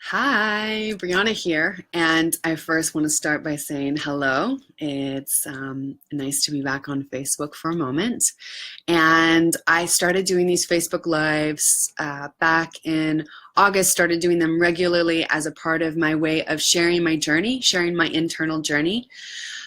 Hi, Brianna here, and I first want to start by saying hello. It's nice to be back on Facebook for a moment. And I started doing these Facebook Lives back in August, started doing them regularly as a part of my way of sharing my journey, sharing my internal journey.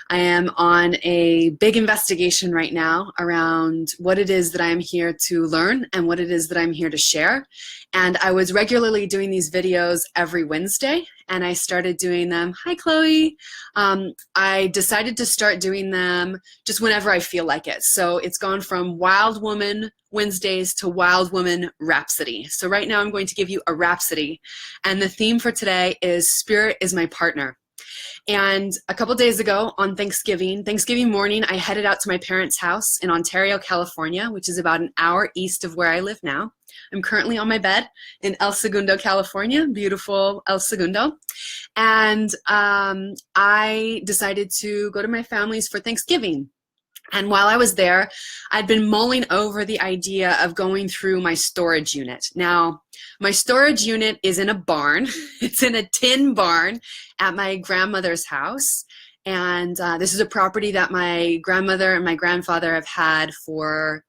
I am on a big investigation right now around what it is that I'm here to learn and what it is that I'm here to share. And I was regularly doing these videos every Wednesday, and I started doing them. Hi, Chloe. I decided to start doing them just whenever I feel like it. So it's gone from Wild Woman Wednesdays to Wild Woman Rhapsody. So right now I'm going to give you a Rhapsody. And the theme for today is Spirit is my partner. And a couple days ago on Thanksgiving morning, I headed out to my parents' house in Ontario, California, which is about an hour east of where I live now. I'm currently on my bed in El Segundo, California, beautiful El Segundo. And I decided to go to my family's for Thanksgiving. And while I was there, I'd been mulling over the idea of going through my storage unit. Now, my storage unit is in a barn. It's in a tin barn at my grandmother's house. And this is a property that my grandmother and my grandfather have had for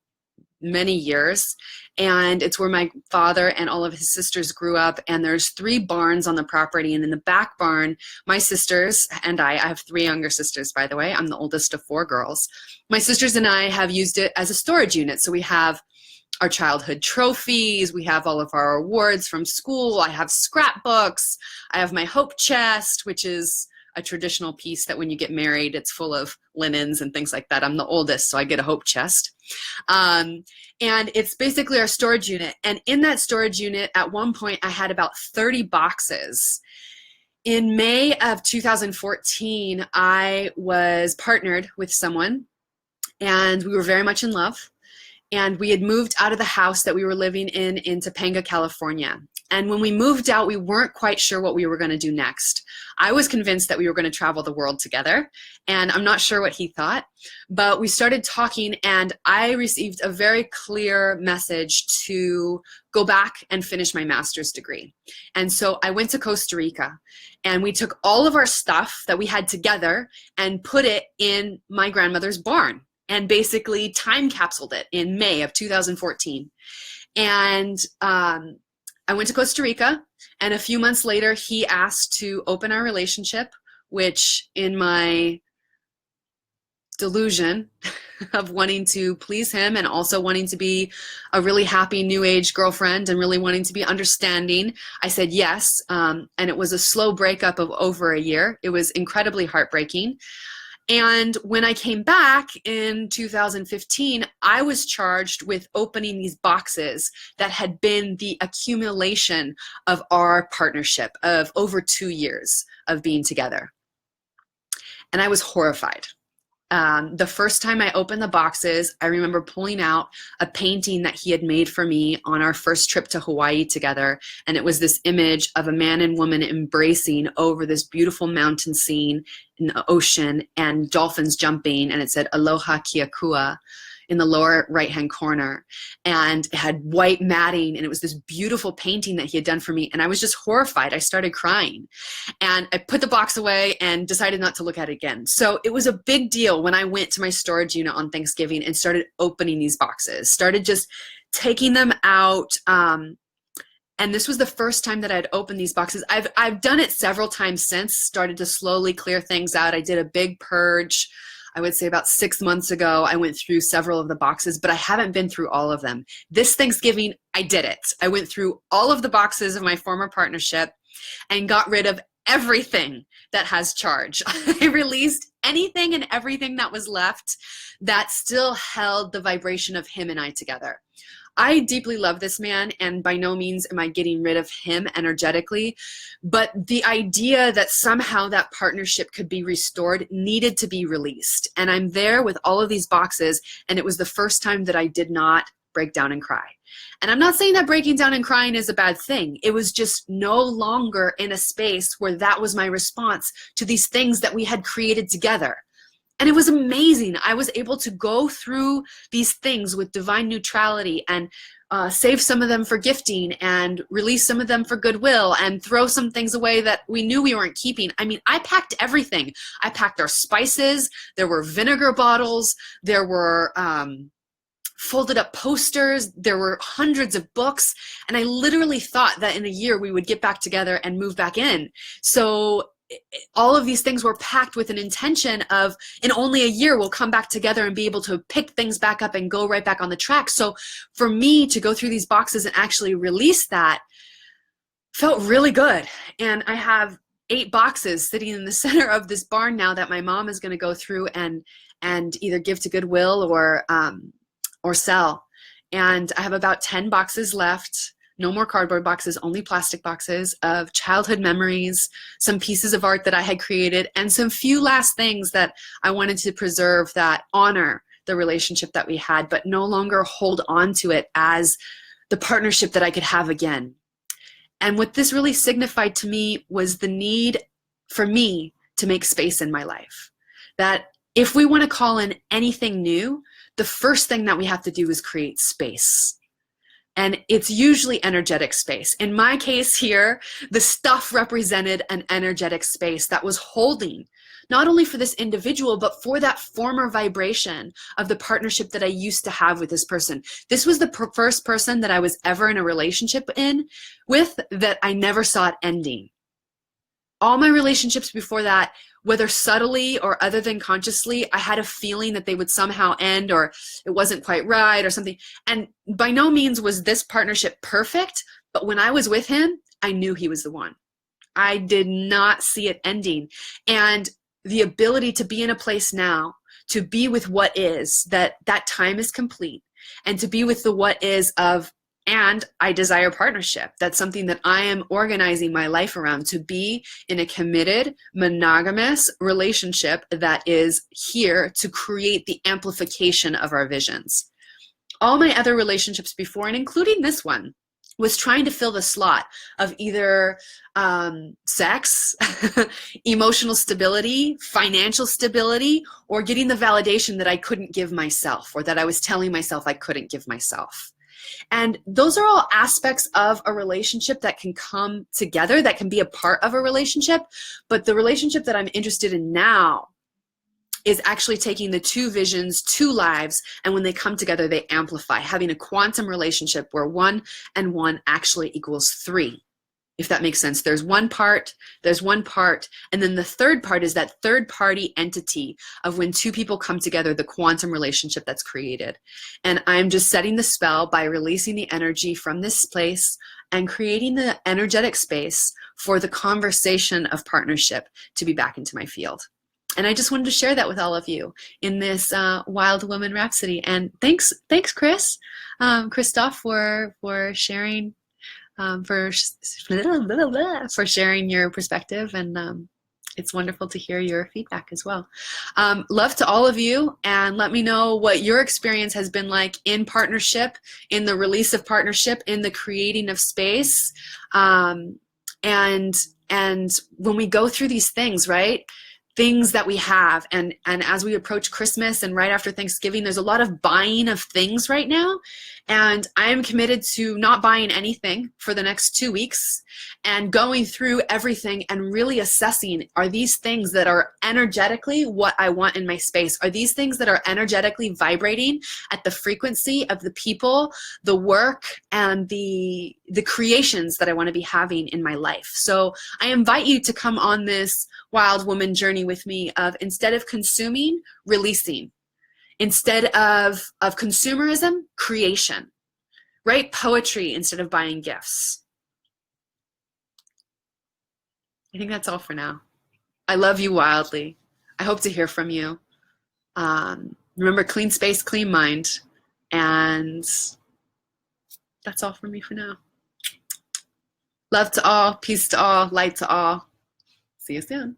many years. And it's where my father and all of his sisters grew up. And there's 3 barns on the property. And in the back barn, my sisters and I have 3 younger sisters, by the way. I'm the oldest of 4 girls. My sisters and I have used it as a storage unit. So we have our childhood trophies. We have all of our awards from school. I have scrapbooks. I have my hope chest, which is a traditional piece that when you get married, it's full of linens and things like that. I'm the oldest, so I get a hope chest. And it's basically our storage unit. And in that storage unit, at one point, I had about 30 boxes. In May of 2014, I was partnered with someone, and we were very much in love. And we had moved out of the house that we were living in Topanga, California. And when we moved out, we weren't quite sure what we were going to do next. I was convinced that we were going to travel the world together, and I'm not sure what he thought, but we started talking, and I received a very clear message to go back and finish my master's degree. And so I went to Costa Rica, and we took all of our stuff that we had together and put it in my grandmother's barn, and basically time capsuled it in May of 2014. And I went to Costa Rica, and a few months later, he asked to open our relationship, which in my delusion of wanting to please him and also wanting to be a really happy new age girlfriend and really wanting to be understanding, I said yes. And it was a slow breakup of over a year. It was incredibly heartbreaking. And when I came back in 2015, I was charged with opening these boxes that had been the accumulation of our partnership of over 2 years of being together. And I was horrified. The first time I opened the boxes, I remember pulling out a painting that he had made for me on our first trip to Hawaii together. And it was this image of a man and woman embracing over this beautiful mountain scene in the ocean and dolphins jumping. And it said, Aloha Kia Kua in the lower right-hand corner. And it had white matting, and it was this beautiful painting that he had done for me. And I was just horrified. I started crying. And I put the box away and decided not to look at it again. So it was a big deal when I went to my storage unit on Thanksgiving and started opening these boxes, started just taking them out. And this was the first time that I'd opened these boxes. I've done it several times since, started to slowly clear things out. I did a big purge. I would say about 6 months ago, I went through several of the boxes, but I haven't been through all of them. This Thanksgiving, I did it. I went through all of the boxes of my former partnership and got rid of everything that has charge. I released anything and everything that was left that still held the vibration of him and I together. I deeply love this man, and by no means am I getting rid of him energetically, but the idea that somehow that partnership could be restored needed to be released. And I'm there with all of these boxes, and it was the first time that I did not break down and cry. And I'm not saying that breaking down and crying is a bad thing. It was just no longer in a space where that was my response to these things that we had created together. And it was amazing. I was able to go through these things with divine neutrality and save some of them for gifting and release some of them for goodwill and throw some things away that we knew we weren't keeping. I mean, I packed everything. I packed our spices. There were vinegar bottles. There were folded up posters. There were hundreds of books. And I literally thought that in a year we would get back together and move back in. So all of these things were packed with an intention of, in only a year, we'll come back together and be able to pick things back up and go right back on the track. So for me to go through these boxes and actually release that felt really good. And I have 8 boxes sitting in the center of this barn now that my mom is going to go through and either give to Goodwill or sell. And I have about 10 boxes left. No more cardboard boxes, only plastic boxes of childhood memories, some pieces of art that I had created, and some few last things that I wanted to preserve that honor the relationship that we had, but no longer hold on to it as the partnership that I could have again. And what this really signified to me was the need for me to make space in my life. That if we want to call in anything new, the first thing that we have to do is create space. And it's usually energetic space. In my case here, the stuff represented an energetic space that was holding, not only for this individual, but for that former vibration of the partnership that I used to have with this person. This was the first person that I was ever in a relationship with that I never saw it ending. All my relationships before that, whether subtly or other than consciously, I had a feeling that they would somehow end or it wasn't quite right or something. And by no means was this partnership perfect, but when I was with him, I knew he was the one. I did not see it ending. And the ability to be in a place now, to be with what is, that time is complete, and to be with the what is of, and I desire partnership. That's something that I am organizing my life around, to be in a committed, monogamous relationship that is here to create the amplification of our visions. All my other relationships before, and including this one, was trying to fill the slot of either sex, emotional stability, financial stability, or getting the validation that I couldn't give myself, or that I was telling myself I couldn't give myself. And those are all aspects of a relationship that can come together, that can be a part of a relationship. But the relationship that I'm interested in now is actually taking the 2 visions, 2 lives, and when they come together, they amplify, having a quantum relationship where 1 and 1 actually equals 3. If that makes sense. There's one part, and then the third part is that third party entity of when 2 people come together, the quantum relationship that's created. And I'm just setting the spell by releasing the energy from this place and creating the energetic space for the conversation of partnership to be back into my field. And I just wanted to share that with all of you in this Wild Woman Rhapsody. And thanks, Chris, Christoph, for sharing. For sharing your perspective, and it's wonderful to hear your feedback as well. Love to all of you, and let me know what your experience has been like in partnership, in the release of partnership, in the creating of space, and when we go through these things, right? Things that we have, and as we approach Christmas and right after Thanksgiving, there's a lot of buying of things right now, and I am committed to not buying anything for the next 2 weeks and going through everything and really assessing, are these things that are energetically what I want in my space? Are these things that are energetically vibrating at the frequency of the people, the work, and the creations that I want to be having in my life? So I invite you to come on this wild woman journey with me of, instead of consuming, releasing. Instead of consumerism, creation. Write poetry instead of buying gifts. I think that's all for now. I love you wildly. I hope to hear from you. Remember, clean space, clean mind. And that's all for me for now. Love to all, peace to all, light to all. See you soon.